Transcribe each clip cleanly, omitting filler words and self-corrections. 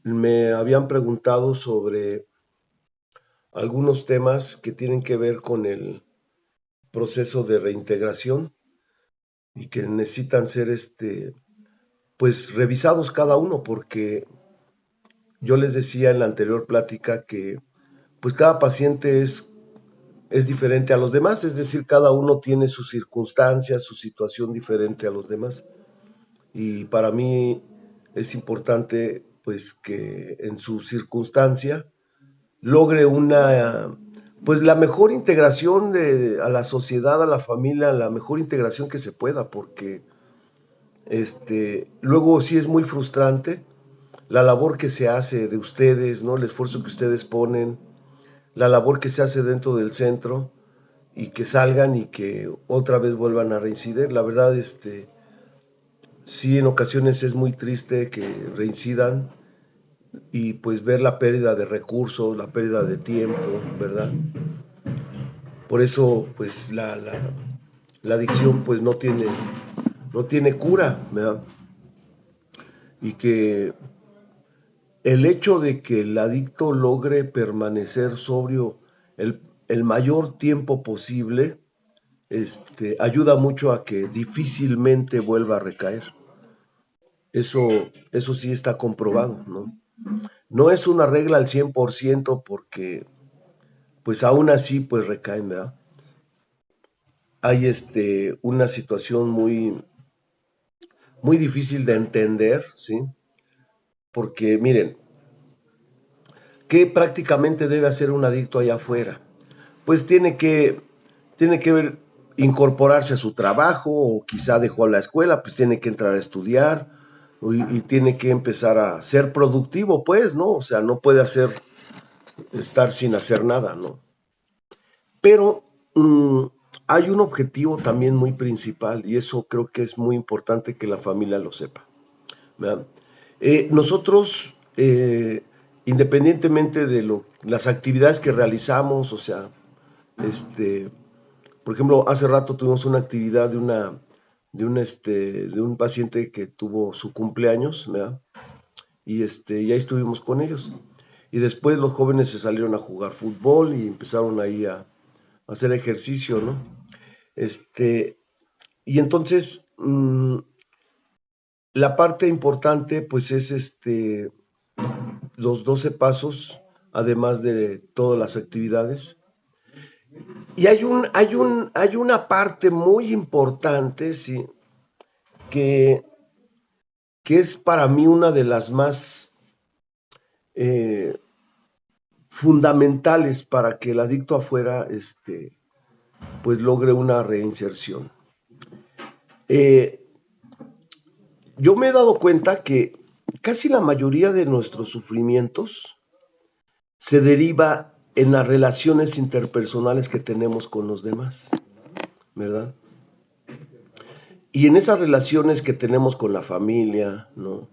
Me habían preguntado sobre algunos temas que tienen que ver con el proceso de reintegración y que necesitan ser pues revisados cada uno, porque yo les decía en la anterior plática que pues cada paciente es diferente a los demás, es decir, cada uno tiene sus circunstancias, su situación diferente a los demás. Y para mí es importante pues que en su circunstancia logre pues la mejor integración a la sociedad, a la familia, la mejor integración que se pueda, porque luego sí es muy frustrante la labor que se hace de ustedes, ¿no? El esfuerzo que ustedes ponen, la labor que se hace dentro del centro y que salgan y que otra vez vuelvan a reincidir. La verdad, sí en ocasiones es muy triste que reincidan y pues ver la pérdida de recursos, la pérdida de tiempo, ¿verdad? Por eso, pues la adicción pues no tiene cura, ¿verdad? Y que el hecho de que el adicto logre permanecer sobrio el mayor tiempo posible, ayuda mucho a que difícilmente vuelva a recaer. Eso sí está comprobado, ¿no? No es una regla al 100% porque, pues aún así, pues recaen, ¿verdad? Hay una situación muy difícil de entender, ¿sí? Porque miren, ¿qué prácticamente debe hacer un adicto allá afuera? Pues incorporarse a su trabajo, o quizá dejó la escuela, pues tiene que entrar a estudiar y tiene que empezar a ser productivo, pues, ¿no? O sea, no puede estar sin hacer nada, ¿no? Pero hay un objetivo también muy principal y eso creo que es muy importante que la familia lo sepa, ¿verdad? Nosotros, independientemente de las actividades que realizamos, o sea, por ejemplo, hace rato tuvimos una actividad de un paciente que tuvo su cumpleaños, ¿verdad? Y ahí estuvimos con ellos. Y después los jóvenes se salieron a jugar fútbol y empezaron ahí a hacer ejercicio, ¿no? Y entonces, la parte importante, pues, es los 12 pasos, además de todas las actividades. Y hay una parte muy importante, sí, que, que es para mí una de las más eh, fundamentales para que el adicto afuera, pues logre una reinserción. Eh, yo me he dado cuenta que casi la mayoría de nuestros sufrimientos se deriva en las relaciones interpersonales que tenemos con los demás, ¿verdad? Y en esas relaciones que tenemos con la familia, ¿no?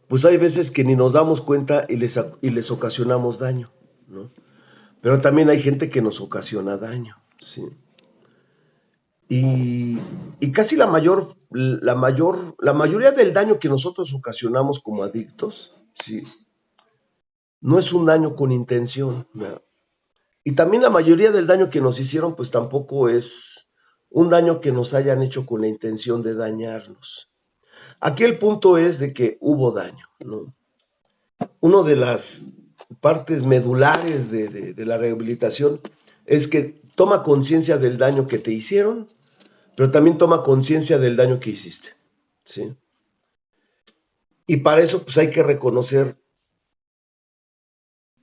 Pues hay veces que ni nos damos cuenta y les ocasionamos daño, ¿no? Pero también hay gente que nos ocasiona daño, ¿sí? Y casi la mayoría del daño que nosotros ocasionamos como adictos, ¿sí? No es un daño con intención, ¿no? Y también la mayoría del daño que nos hicieron, pues tampoco es un daño que nos hayan hecho con la intención de dañarnos. Aquí el punto es de que hubo daño, ¿no? Una de las partes medulares de la rehabilitación es que toma conciencia del daño que te hicieron, pero también toma conciencia del daño que hiciste, ¿sí? Y para eso, pues hay que reconocer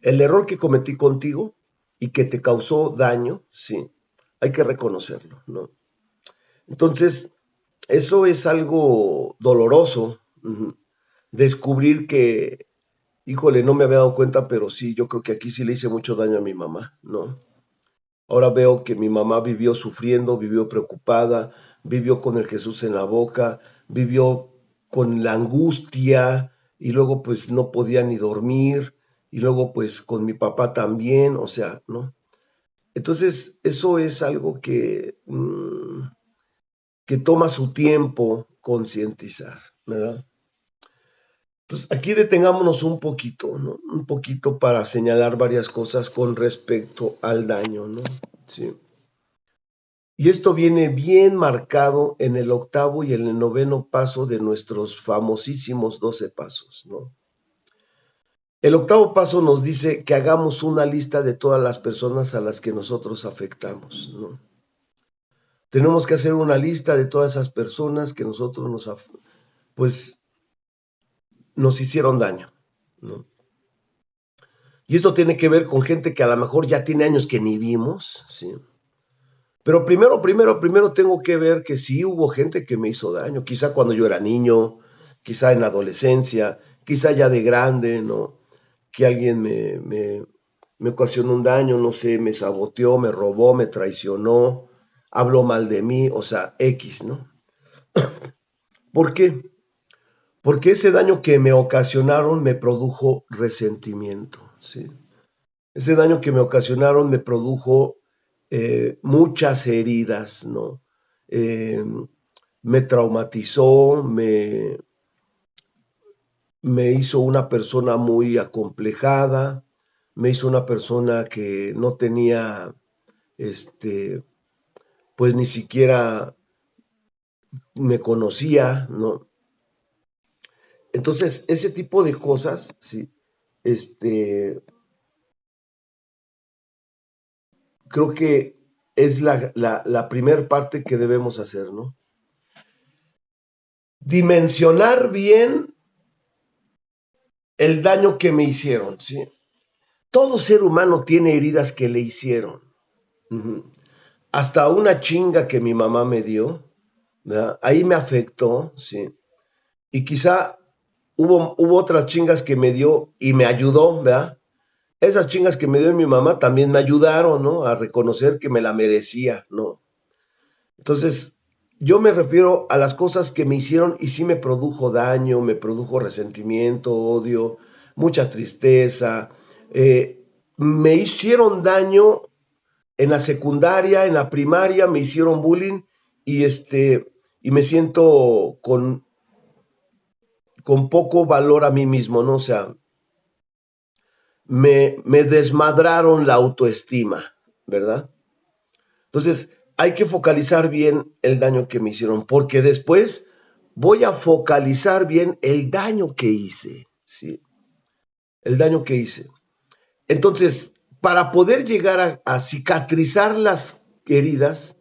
el error que cometí contigo y que te causó daño, ¿sí? Hay que reconocerlo, ¿no? Entonces, eso es algo doloroso, descubrir que, híjole, no me había dado cuenta, pero sí, yo creo que aquí sí le hice mucho daño a mi mamá, ¿no? Ahora veo que mi mamá vivió sufriendo, vivió preocupada, vivió con el Jesús en la boca, vivió con la angustia y luego pues no podía ni dormir y luego pues con mi papá también, o sea, ¿no? Entonces eso es algo que toma su tiempo concientizar, ¿verdad? Entonces, aquí detengámonos un poquito, ¿no? Un poquito para señalar varias cosas con respecto al daño, ¿no? Sí. Y esto viene bien marcado en el octavo y en el noveno paso de nuestros famosísimos 12 pasos, ¿no? El octavo paso nos dice que hagamos una lista de todas las personas a las que nosotros afectamos, ¿no? Tenemos que hacer una lista de todas esas personas que nosotros pues, nos hicieron daño, ¿no? Y esto tiene que ver con gente que a lo mejor ya tiene años que ni vimos, ¿sí? Pero primero tengo que ver que sí hubo gente que me hizo daño, quizá cuando yo era niño, quizá en la adolescencia, quizá ya de grande, ¿no? Que alguien me ocasionó un daño, no sé, me saboteó, me robó, me traicionó, habló mal de mí, o sea, X, ¿no? ¿Por qué? Porque ese daño que me ocasionaron me produjo resentimiento, ¿sí? Ese daño que me ocasionaron me produjo muchas heridas, ¿no? Eh, Me traumatizó, me hizo una persona muy acomplejada, me hizo una persona que no tenía, pues ni siquiera me conocía, ¿no? Entonces, ese tipo de cosas, sí, creo que es la primer parte que debemos hacer, ¿no? Dimensionar bien el daño que me hicieron, ¿sí? Todo ser humano tiene heridas que le hicieron. Uh-huh. Hasta una chinga que mi mamá me dio, ¿verdad? Ahí me afectó, ¿sí? Y quizá hubo otras chingas que me dio y me ayudó, ¿verdad? Esas chingas que me dio mi mamá también me ayudaron, ¿no? A reconocer que me la merecía, ¿no? Entonces, yo me refiero a las cosas que me hicieron y sí me produjo daño, me produjo resentimiento, odio, mucha tristeza. Me hicieron daño en la secundaria, en la primaria, me hicieron bullying y, y me siento con poco valor a mí mismo, ¿no? O sea, me desmadraron la autoestima, ¿verdad? Entonces, hay que focalizar bien el daño que me hicieron, porque después voy a focalizar bien el daño que hice, ¿sí? El daño que hice. Entonces, para poder llegar a cicatrizar las heridas,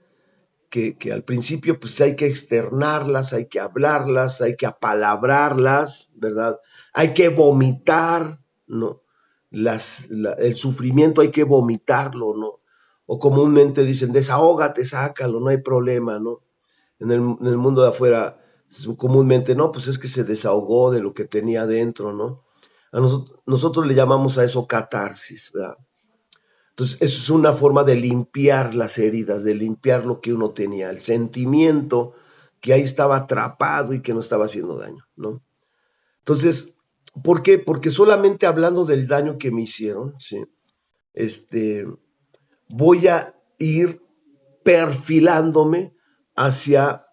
que al principio pues hay que externarlas, hay que hablarlas, hay que apalabrarlas, ¿verdad? Hay que vomitar, ¿no? El sufrimiento hay que vomitarlo, ¿no? O comúnmente dicen, desahógate, sácalo, no hay problema, ¿no? En el mundo de afuera, comúnmente, no, pues es que se desahogó de lo que tenía dentro, ¿no? Nosotros le llamamos a eso catarsis, ¿verdad? Entonces, eso es una forma de limpiar las heridas, de limpiar lo que uno tenía, el sentimiento que ahí estaba atrapado y que no estaba haciendo daño, ¿no? Entonces, ¿por qué? Porque solamente hablando del daño que me hicieron, ¿sí? Voy a ir perfilándome hacia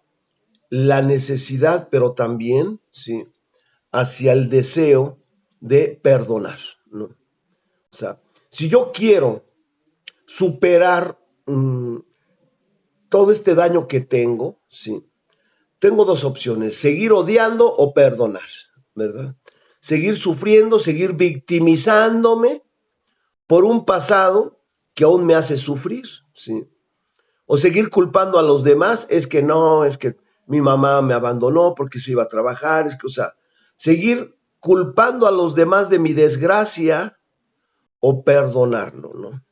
la necesidad, pero también, ¿sí? Hacia el deseo de perdonar, ¿no? O sea, si yo quiero superar todo este daño que tengo, ¿sí? Tengo dos opciones, seguir odiando o perdonar, ¿verdad? Seguir sufriendo, seguir victimizándome por un pasado que aún me hace sufrir, ¿sí? O seguir culpando a los demás, es que no, es que mi mamá me abandonó porque se iba a trabajar, es que, o sea, seguir culpando a los demás de mi desgracia o perdonarlo, ¿no?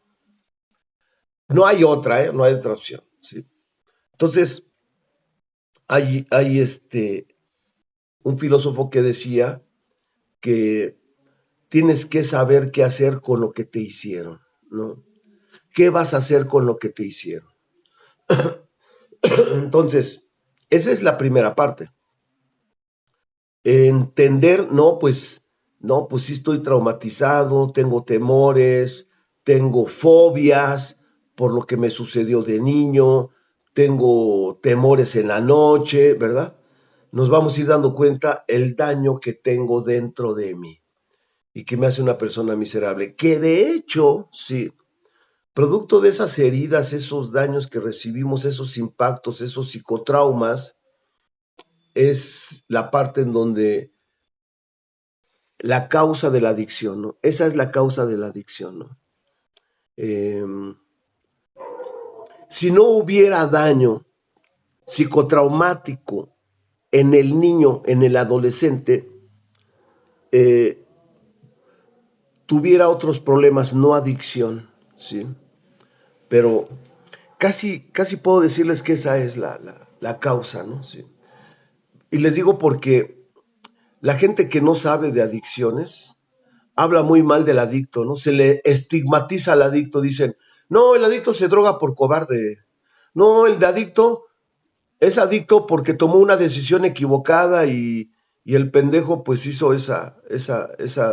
No hay otra, ¿eh? No hay otra opción, ¿sí? Entonces, hay un filósofo que decía que tienes que saber qué hacer con lo que te hicieron, ¿no? ¿Qué vas a hacer con lo que te hicieron? Entonces, esa es la primera parte. Entender, no, pues sí estoy traumatizado, tengo temores, tengo fobias por lo que me sucedió de niño, tengo temores en la noche, ¿verdad? nos vamos a ir dando cuenta el daño que tengo dentro de mí y que me hace una persona miserable. Que de hecho, sí, producto de esas heridas, esos daños que recibimos, esos impactos, esos psicotraumas, es la parte en donde la causa de la adicción, ¿no? Esa es la causa de la adicción, ¿no? Eh, si no hubiera daño psicotraumático en el niño, en el adolescente, eh, tuviera otros problemas, no adicción, ¿sí? Pero casi puedo decirles que esa es la causa, ¿no? Sí. Y les digo porque la gente que no sabe de adicciones habla muy mal del adicto, ¿no? Se le estigmatiza al adicto, dicen, no, el adicto se droga por cobarde, no, el de adicto es adicto porque tomó una decisión equivocada y el pendejo pues hizo esa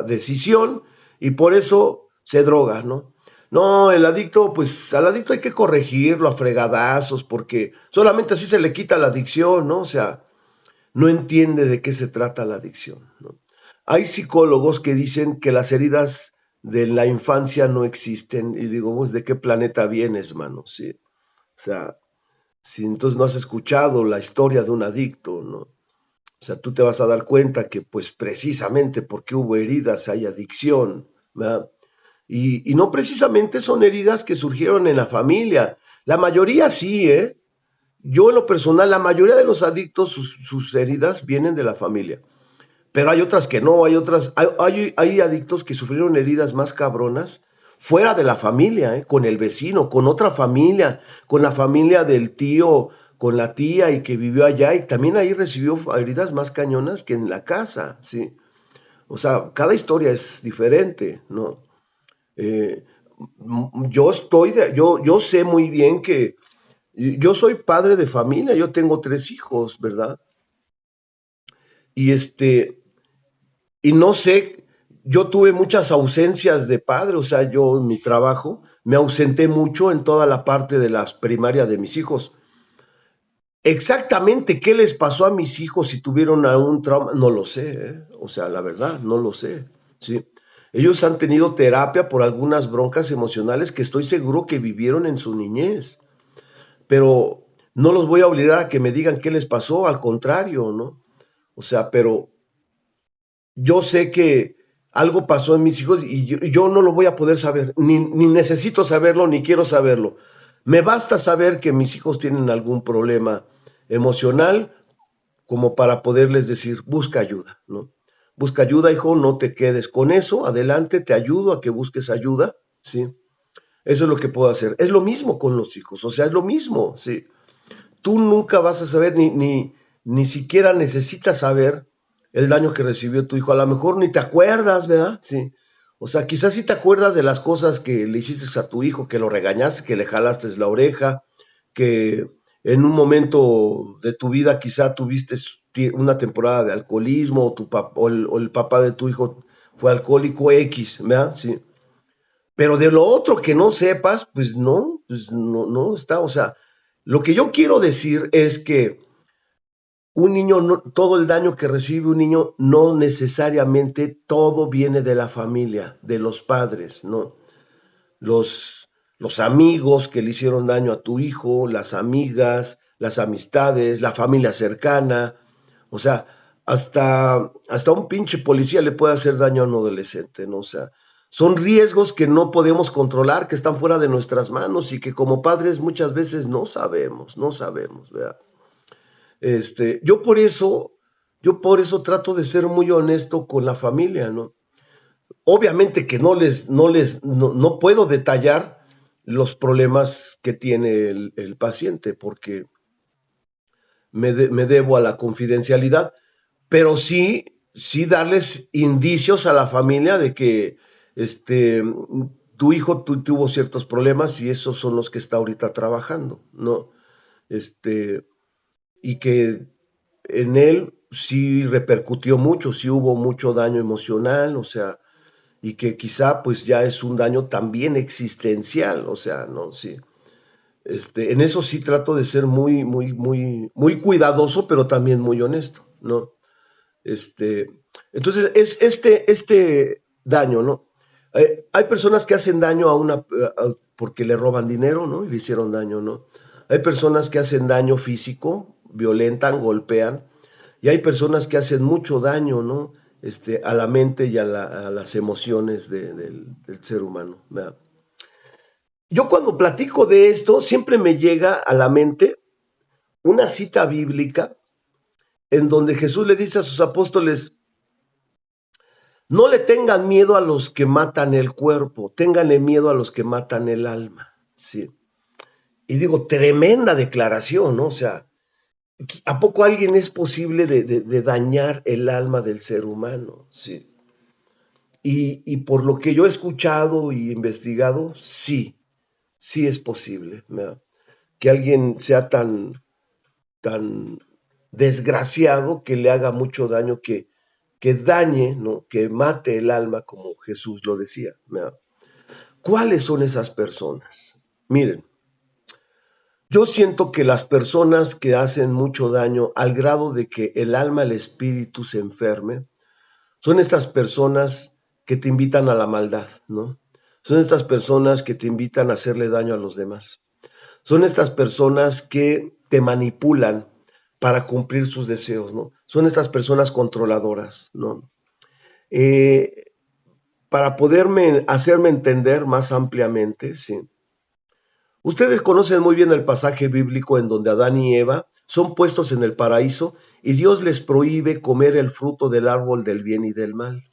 decisión y por eso se droga, ¿no? No, el adicto, pues al adicto hay que corregirlo a fregadazos porque solamente así se le quita la adicción, ¿no? O sea, no entiende de qué se trata la adicción, ¿no? Hay psicólogos que dicen que las heridas de la infancia no existen y digo, pues, ¿de qué planeta vienes, mano? Sí. O sea, si entonces no has escuchado la historia de un adicto, ¿no? O sea, tú te vas a dar cuenta que pues precisamente porque hubo heridas hay adicción, ¿verdad? Y no precisamente son heridas que surgieron en la familia. La mayoría sí, ¿eh? Yo en lo personal, la mayoría de los adictos, sus heridas vienen de la familia. Pero hay otras que no, hay adictos que sufrieron heridas más cabronas fuera de la familia, con el vecino, con otra familia, con la familia del tío, con la tía y que vivió allá y también ahí recibió heridas más cañonas que en la casa, ¿sí? O sea, cada historia es diferente, ¿no? Eh, yo sé muy bien que yo soy padre de familia, yo tengo 3 hijos, ¿verdad? Y y no sé, yo tuve muchas ausencias de padre, o sea, yo en mi trabajo me ausenté mucho en toda la parte de la primaria de mis hijos. Exactamente qué les pasó a mis hijos si tuvieron algún trauma, no lo sé, ¿eh? O sea, la verdad, no lo sé, ¿sí? Ellos han tenido terapia por algunas broncas emocionales que estoy seguro que vivieron en su niñez, pero no los voy a obligar a que me digan qué les pasó, al contrario, ¿no? O sea, pero yo sé que algo pasó en mis hijos y yo no lo voy a poder saber, ni necesito saberlo, ni quiero saberlo. Me basta saber que mis hijos tienen algún problema emocional como para poderles decir, busca ayuda, ¿no? Busca ayuda, hijo, no te quedes con eso, adelante, te ayudo a que busques ayuda, ¿sí? Eso es lo que puedo hacer. Es lo mismo con los hijos, o sea, es lo mismo, ¿sí? Tú nunca vas a saber, ni siquiera necesitas saber el daño que recibió tu hijo. A lo mejor ni te acuerdas, ¿verdad? Sí. O sea, quizás sí te acuerdas de las cosas que le hiciste a tu hijo, que lo regañaste, que le jalaste la oreja, que en un momento de tu vida quizá tuviste una temporada de alcoholismo o el papá de tu hijo fue alcohólico X, ¿verdad? Sí. Pero de lo otro que no sepas, pues no, no está. O sea, lo que yo quiero decir es que un niño, todo el daño que recibe un niño, no necesariamente todo viene de la familia, de los padres, ¿no? Los amigos que le hicieron daño a tu hijo, las amigas, las amistades, la familia cercana, o sea, hasta un pinche policía le puede hacer daño a un adolescente, ¿no? O sea, son riesgos que no podemos controlar, que están fuera de nuestras manos y que como padres muchas veces no sabemos, ¿verdad? Yo por eso, yo por eso trato de ser muy honesto con la familia, ¿no? Obviamente que no puedo detallar los problemas que tiene el paciente porque me debo a la confidencialidad, pero sí darles indicios a la familia de que tu hijo tuvo ciertos problemas y esos son los que está ahorita trabajando, ¿no? Este, y que en él sí repercutió mucho, sí hubo mucho daño emocional, o sea, y que quizá pues ya es un daño también existencial, o sea, ¿no? Sí. En eso sí trato de ser muy cuidadoso, pero también muy honesto, ¿no? Este, entonces, es este daño, ¿no? Hay personas que hacen daño porque le roban dinero, ¿no? Y le hicieron daño, ¿no? Hay personas que hacen daño físico, violentan, golpean, y hay personas que hacen mucho daño, ¿no? A la mente y a las emociones del ser humano, ¿verdad? Yo cuando platico de esto, siempre me llega a la mente una cita bíblica en donde Jesús le dice a sus apóstoles: no le tengan miedo a los que matan el cuerpo, ténganle miedo a los que matan el alma. Sí. Y digo, tremenda declaración, ¿no? O sea, ¿a poco alguien es posible de dañar el alma del ser humano? Sí. Y por lo que yo he escuchado y investigado, sí, sí es posible, ¿verdad? Que alguien sea tan desgraciado que le haga mucho daño, que dañe, ¿no? Que mate el alma, como Jesús lo decía, ¿verdad? ¿Cuáles son esas personas? Miren, yo siento que las personas que hacen mucho daño al grado de que el alma, el espíritu se enferme, son estas personas que te invitan a la maldad, ¿no? Son estas personas que te invitan a hacerle daño a los demás. Son estas personas que te manipulan para cumplir sus deseos, ¿no? Son estas personas controladoras, ¿no? Eh, para poderme hacerme entender más ampliamente, sí. Ustedes conocen muy bien el pasaje bíblico en donde Adán y Eva son puestos en el paraíso y Dios les prohíbe comer el fruto del árbol del bien y del mal.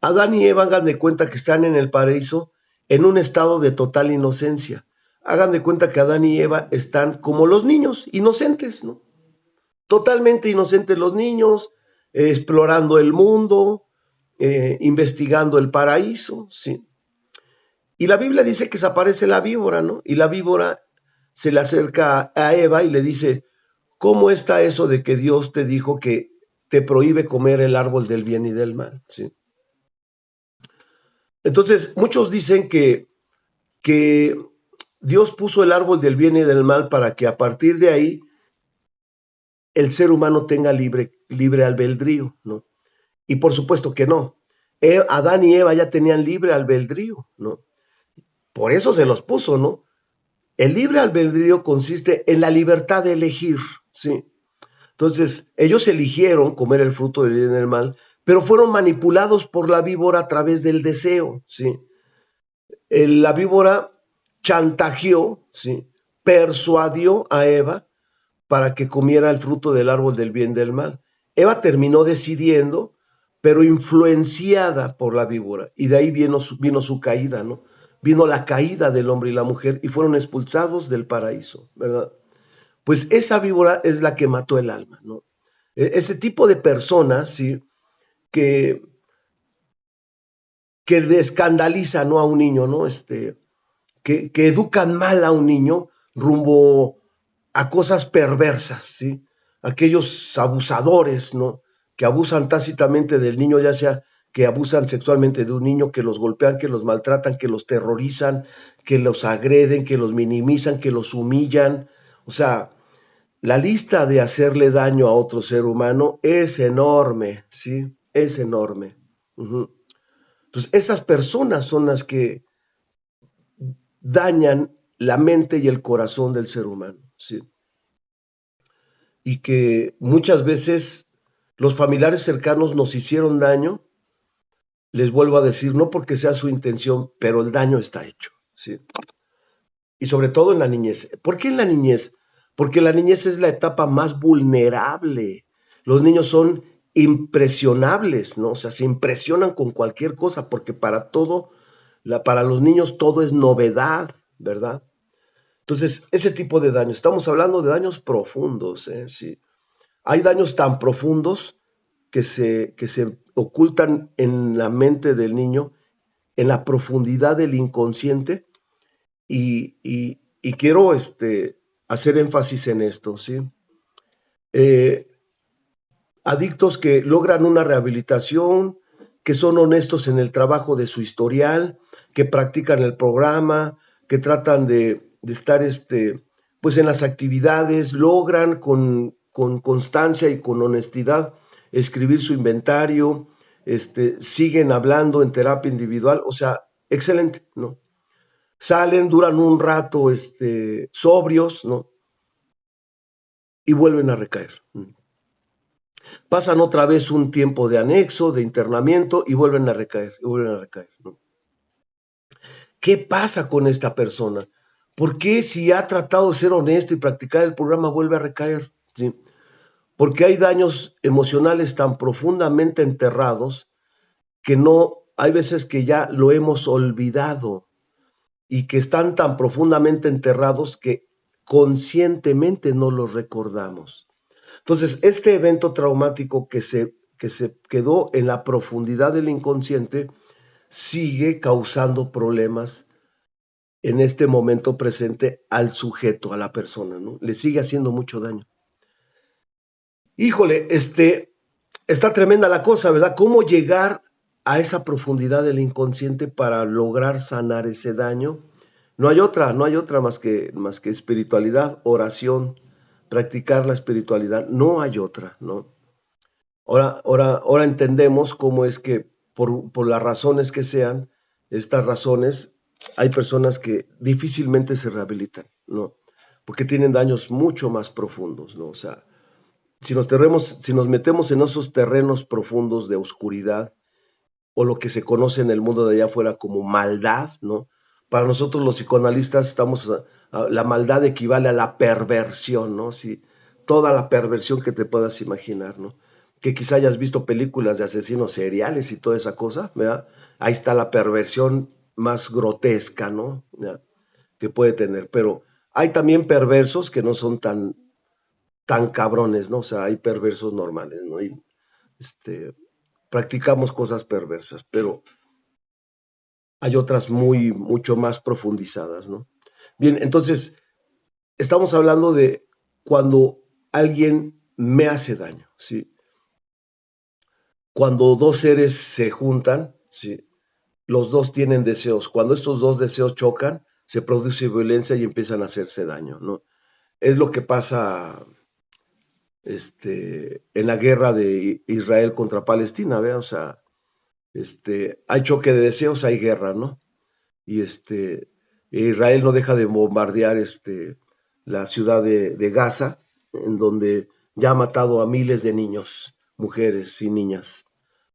Adán y Eva, hagan de cuenta que están en el paraíso en un estado de total inocencia. Hagan de cuenta que Adán y Eva están como los niños, inocentes, ¿no? Totalmente inocentes los niños, explorando el mundo, investigando el paraíso, ¿sí? Y la Biblia dice que se aparece la víbora, ¿no? Y la víbora se le acerca a Eva y le dice: ¿cómo está eso de que Dios te dijo que te prohíbe comer el árbol del bien y del mal? ¿Sí? Entonces, muchos dicen que Dios puso el árbol del bien y del mal para que a partir de ahí el ser humano tenga libre albedrío, ¿no? Y por supuesto que no. Adán y Eva ya tenían libre albedrío, ¿no? Por eso se los puso, ¿no? El libre albedrío consiste en la libertad de elegir, ¿sí? Entonces, ellos eligieron comer el fruto del bien y del mal, pero fueron manipulados por la víbora a través del deseo, ¿sí? La víbora chantajeó, ¿sí? Persuadió a Eva para que comiera el fruto del árbol del bien y del mal. Eva terminó decidiendo, pero influenciada por la víbora, y de ahí vino su caída, ¿no? Vino la caída del hombre y la mujer y fueron expulsados del paraíso, ¿verdad? Pues esa víbora es la que mató el alma, ¿no? Ese tipo de personas, ¿sí? que, que escandalizan, ¿no? A un niño, ¿no? Que educan mal a un niño rumbo a cosas perversas, ¿sí? Aquellos abusadores, ¿no? Que abusan tácitamente del niño, ya sea que abusan sexualmente de un niño, que los golpean, que los maltratan, que los terrorizan, que los agreden, que los minimizan, que los humillan. O sea, la lista de hacerle daño a otro ser humano es enorme, ¿sí? Es enorme. Uh-huh. Entonces, esas personas son las que dañan la mente y el corazón del ser humano, ¿sí? Y que muchas veces los familiares cercanos nos hicieron daño, les vuelvo a decir, no porque sea su intención, pero el daño está hecho, ¿sí? Y sobre todo en la niñez. ¿Por qué en la niñez? Porque la niñez es la etapa más vulnerable. Los niños son impresionables, ¿no? O sea, se impresionan con cualquier cosa, porque para los niños todo es novedad, ¿verdad? Entonces, ese tipo de daños, estamos hablando de daños profundos, ¿eh? Sí. Hay daños tan profundos que se ocultan en la mente del niño, en la profundidad del inconsciente, y quiero hacer énfasis en esto, ¿sí? Eh, Adictos que logran una rehabilitación, que son honestos en el trabajo de su historial, que practican el programa, que tratan estar pues en las actividades, logran con constancia y con honestidad escribir su inventario, siguen hablando en terapia individual, o sea, excelente, ¿no? Salen, duran un rato sobrios, ¿no? Y vuelven a recaer. Pasan otra vez un tiempo de anexo, de internamiento y vuelven a recaer, ¿no? ¿Qué pasa con esta persona? ¿Por qué si ha tratado de ser honesto y practicar el programa vuelve a recaer? ¿Sí? Porque hay daños emocionales tan profundamente enterrados que no, hay veces que ya lo hemos olvidado y que están tan profundamente enterrados que conscientemente no los recordamos. Entonces, este evento traumático que se quedó en la profundidad del inconsciente sigue causando problemas en este momento presente al sujeto, a la persona, ¿no? Le sigue haciendo mucho daño. Híjole, está tremenda la cosa, ¿verdad? ¿Cómo llegar a esa profundidad del inconsciente para lograr sanar ese daño? No hay otra más que espiritualidad, oración, practicar la espiritualidad. No hay otra, ¿no? Ahora entendemos cómo es que por las razones que sean, estas razones, hay personas que difícilmente se rehabilitan, ¿no? Porque tienen daños mucho más profundos, ¿no? O sea, si nos metemos en esos terrenos profundos de oscuridad o lo que se conoce en el mundo de allá afuera como maldad, ¿no? Para nosotros los psicoanalistas la maldad equivale a la perversión, ¿no? Sí, toda la perversión que te puedas imaginar, ¿no? Que quizá hayas visto películas de asesinos seriales y toda esa cosa, ¿verdad? Ahí está la perversión más grotesca, ¿no? ¿verdad? Que puede tener, pero hay también perversos que no son tan cabrones, ¿no? O sea, hay perversos normales, ¿no? Y practicamos cosas perversas, pero hay otras mucho más profundizadas, ¿no? Bien, entonces, estamos hablando de cuando alguien me hace daño, ¿sí? Cuando dos seres se juntan, ¿sí? Los dos tienen deseos. Cuando estos dos deseos chocan, se produce violencia y empiezan a hacerse daño, ¿no? Es lo que pasa en la guerra de Israel contra Palestina, ¿ve? O sea, hay choque de deseos, hay guerra, ¿no? Y Israel no deja de bombardear la ciudad de Gaza, en donde ya ha matado a miles de niños, mujeres y niñas,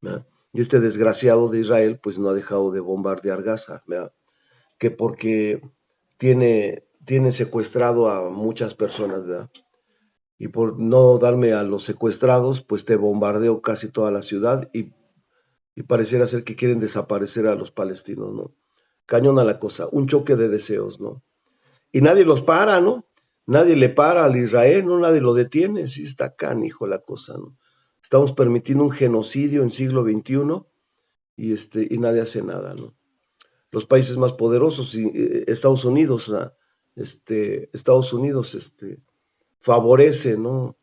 ¿verdad? Y este desgraciado de Israel, pues no ha dejado de bombardear Gaza, ¿verdad? Que porque tiene secuestrado a muchas personas, ¿verdad? Y por no darme a los secuestrados, pues te bombardeo casi toda la ciudad y pareciera ser que quieren desaparecer a los palestinos, ¿no? Cañona la cosa, un choque de deseos, ¿no? Y nadie los para, ¿no? Nadie le para al Israel, ¿no? Nadie lo detiene, sí está canijo la cosa, ¿no? Estamos permitiendo un genocidio en siglo XXI y nadie hace nada, ¿no? Los países más poderosos, Estados Unidos, Estados Unidos, favorece, ¿no?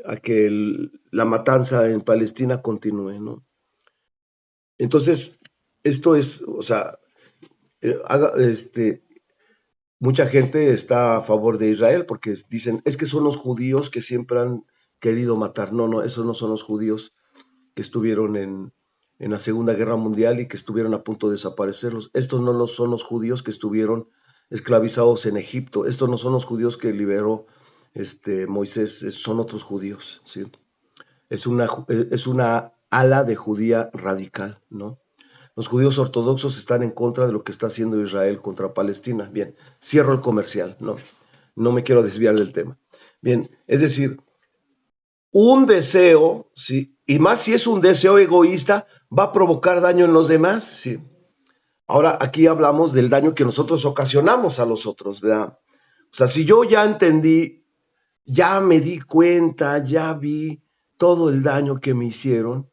A que la matanza en Palestina continúe, ¿no? Entonces, esto es, o sea, haga, mucha gente está a favor de Israel porque dicen, es que son los judíos que siempre han querido matar. No, esos no son los judíos que estuvieron en la Segunda Guerra Mundial y que estuvieron a punto de desaparecerlos. Estos no son los judíos que estuvieron esclavizados en Egipto. Estos no son los judíos que liberó Moisés. Son otros judíos, ¿sí? Es una ala de judía radical, ¿no? Los judíos ortodoxos están en contra de lo que está haciendo Israel contra Palestina. Bien, cierro el comercial, no me quiero desviar del tema. Bien, es decir, un deseo, ¿sí? Y más si es un deseo egoísta, va a provocar daño en los demás, ¿sí? Ahora aquí hablamos del daño que nosotros ocasionamos a los otros, ¿verdad? O sea, si yo ya entendí, ya me di cuenta, ya vi todo el daño que me hicieron,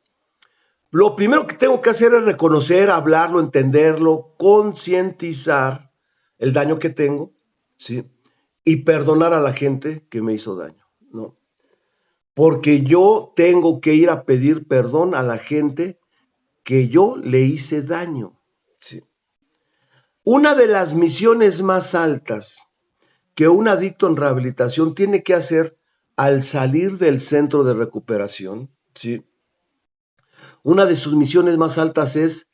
lo primero que tengo que hacer es reconocer, hablarlo, entenderlo, concientizar el daño que tengo, ¿sí? Y perdonar a la gente que me hizo daño, ¿no? Porque yo tengo que ir a pedir perdón a la gente que yo le hice daño, ¿sí? Una de las misiones más altas que un adicto en rehabilitación tiene que hacer al salir del centro de recuperación, ¿sí? Una de sus misiones más altas es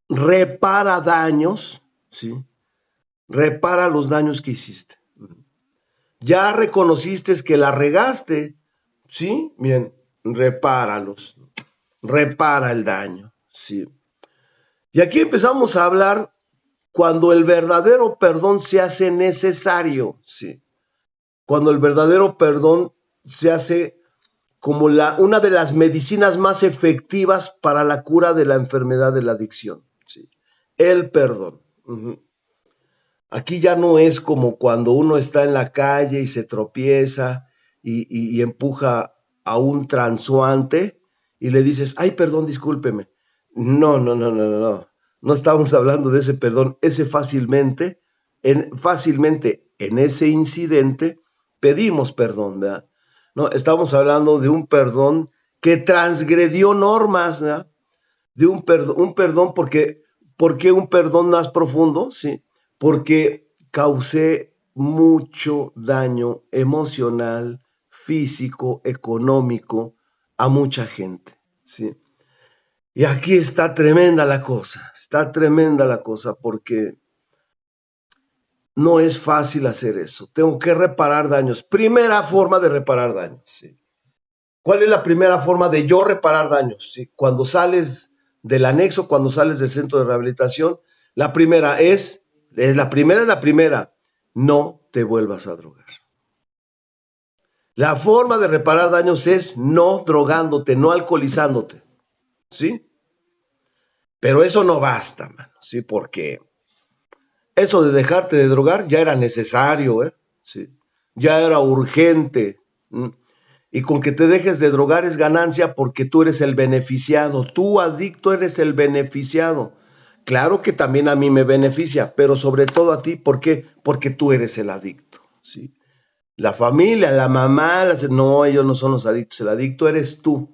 repara daños, ¿sí? Repara los daños que hiciste. Ya reconociste que la regaste, ¿sí? Bien, repáralos, repara el daño, ¿sí? Y aquí empezamos a hablar cuando el verdadero perdón se hace necesario, ¿sí? Cuando el verdadero perdón se hace como una de las medicinas más efectivas para la cura de la enfermedad de la adicción, ¿sí? El perdón. Aquí ya no es como cuando uno está en la calle y se tropieza y empuja a un transuante y le dices, ay, perdón, discúlpeme. No, no, no, no, no, no. No estamos hablando de ese perdón. Ese fácilmente en ese incidente pedimos perdón, ¿verdad? No, estamos hablando de un perdón que transgredió normas, ¿verdad? De un perdón ¿por qué un perdón más profundo? Sí, porque causé mucho daño emocional, físico, económico a mucha gente, ¿sí? Y aquí está tremenda la cosa, porque no es fácil hacer eso. Tengo que reparar daños. Primera forma de reparar daños, ¿sí? ¿Cuál es la primera forma de yo reparar daños? ¿Sí? Cuando sales del anexo, cuando sales del centro de rehabilitación, la primera es la primera, no te vuelvas a drogar. La forma de reparar daños es no drogándote, no alcoholizándote, ¿sí? Pero eso no basta, mano, ¿sí? Porque eso de dejarte de drogar ya era necesario, ¿eh? ¿Sí? Ya era urgente. Y con que te dejes de drogar es ganancia porque tú eres el beneficiado. Tú, adicto, eres el beneficiado. Claro que también a mí me beneficia, pero sobre todo a ti. ¿Por qué? Porque tú eres el adicto, ¿sí? La familia, la mamá, no, ellos no son los adictos. El adicto eres tú.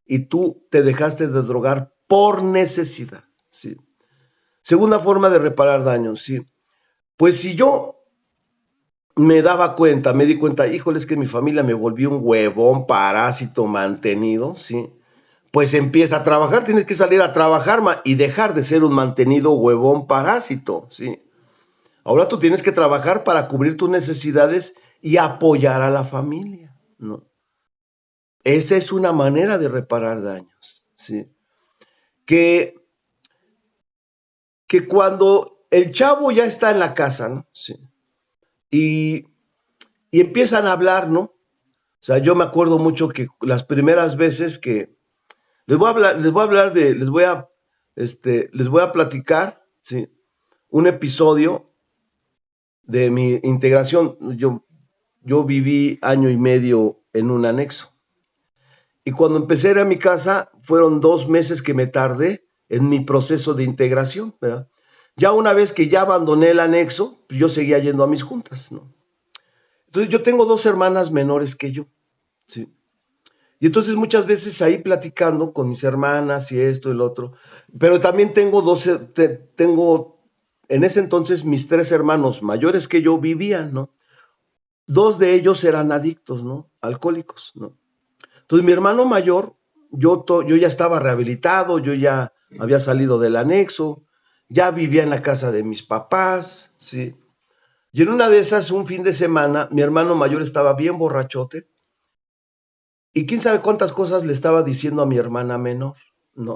Y tú te dejaste de drogar por necesidad, ¿sí? Segunda forma de reparar daños, ¿sí? Pues si yo me di cuenta, híjole, es que mi familia me volvió un huevón parásito mantenido, ¿sí? Pues empieza a trabajar, tienes que salir a trabajar y dejar de ser un mantenido huevón parásito, ¿sí? Ahora tú tienes que trabajar para cubrir tus necesidades y apoyar a la familia, ¿no? Esa es una manera de reparar daños, ¿sí? Que, que cuando el chavo ya está en la casa, ¿no? Sí. Y, y empiezan a hablar, ¿no? O sea, yo me acuerdo mucho que las primeras veces que les voy a platicar, ¿sí? Un episodio de mi integración. Yo viví año y medio en un anexo. Y cuando empecé a ir a mi casa, fueron 2 meses que me tardé en mi proceso de integración, ¿verdad? Ya una vez que ya abandoné el anexo, pues yo seguía yendo a mis juntas, ¿no? Entonces yo tengo 2 hermanas menores que yo, ¿sí? Y entonces muchas veces ahí platicando con mis hermanas y esto y lo otro, pero también tengo en ese entonces mis 3 hermanos mayores que yo vivían, ¿no? 2 de ellos eran adictos, ¿no? Alcohólicos, ¿no? Entonces mi hermano mayor, yo ya estaba rehabilitado, yo ya había salido del anexo, ya vivía en la casa de mis papás, ¿sí? Y en una de esas, un fin de semana, mi hermano mayor estaba bien borrachote y quién sabe cuántas cosas le estaba diciendo a mi hermana menor,